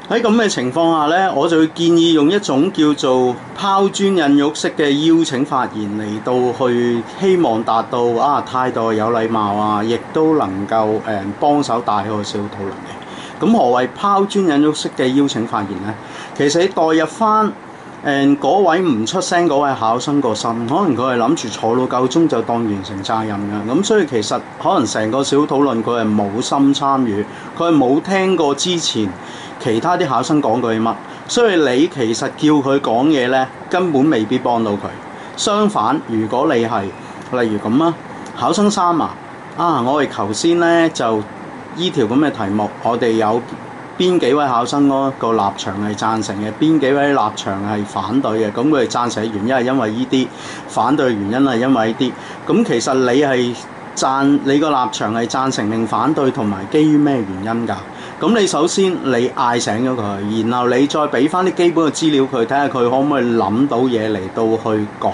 喺咁嘅情況下呢，我就會建議用一種叫做拋磚引玉式嘅邀請發言嚟到去，希望達到態度有禮貌啊，亦都能夠幫手帶個小討論嘅。咁何謂拋磚引玉式嘅邀請發言呢？其實你代入翻嗰位唔出聲嗰位考生個心，可能佢係諗住坐到夠鐘就當完成責任㗎。咁所以其實可能成個小討論佢係冇心參與，佢係冇聽過之前其他啲考生講句乜，所以你其實叫佢講嘢呢，根本未必幫到佢。相反，如果你係例如咁考生三我哋頭先呢就依條咁嘅題目，我哋有邊幾位考生個立場係贊成嘅，邊幾位立場係反對嘅？咁佢哋贊成嘅原因係因為呢啲，反對嘅原因係因為呢啲。咁其實你個立場係贊成定反對，同埋基於咩原因㗎？咁你首先你嗌醒咗佢，然後你再俾翻啲基本嘅資料佢，睇下佢可唔可以諗到嘢嚟到去講。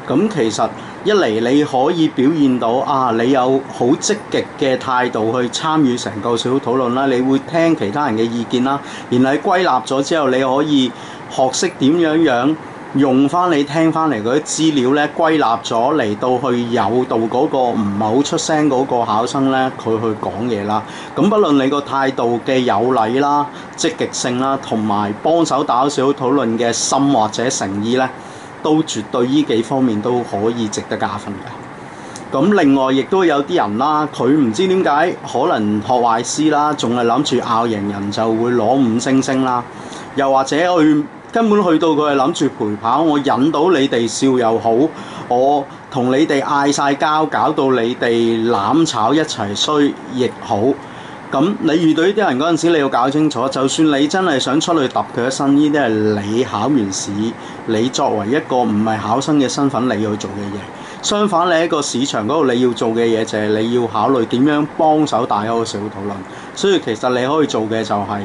咁其實一嚟你可以表現到你有好積極嘅態度去參與成個小討論啦，你會聽其他人嘅意見啦，然後你歸納咗之後，你可以學識點樣用翻你聽翻嚟嗰啲資料咧，歸納咗嚟到去誘導嗰個唔係好出聲嗰個考生咧，佢去講嘢啦。咁不論你個態度嘅有禮啦、積極性啦，同埋幫手打小討論嘅心或者誠意咧，都絕對呢幾方面都可以值得加分嘅。咁另外亦都有啲人啦，佢唔知點解可能學壞師啦，仲係諗住拗贏人就會攞5星星啦，又或者根本去到佢係諗住陪跑，我引到你哋笑又好，我同你哋嗌晒交，搞到你哋攬炒一齊衰亦好。咁你遇到呢啲人嗰陣時，你要搞清楚，就算你真係想出去揼佢一身，呢啲係你考完試，你作為一個唔係考生嘅身份，你要做嘅嘢。相反，你喺個市場嗰度你要做嘅嘢就係你要考慮點樣幫手帶嗰個小討論。所以其實你可以做嘅就係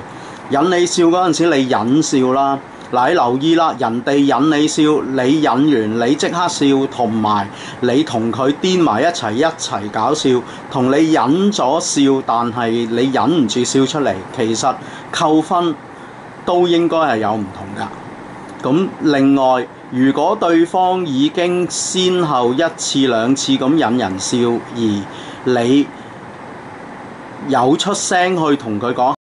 引你笑嗰陣時，你引笑啦。嗱，你留意啦，人哋引你笑，你引完你即刻笑，同埋你同佢癲埋一齊搞笑，同你忍咗笑，但係你忍唔住笑出嚟，其實扣分都應該係有唔同㗎。咁另外，如果對方已經先後1次2次咁引人笑，而你有出聲去同佢講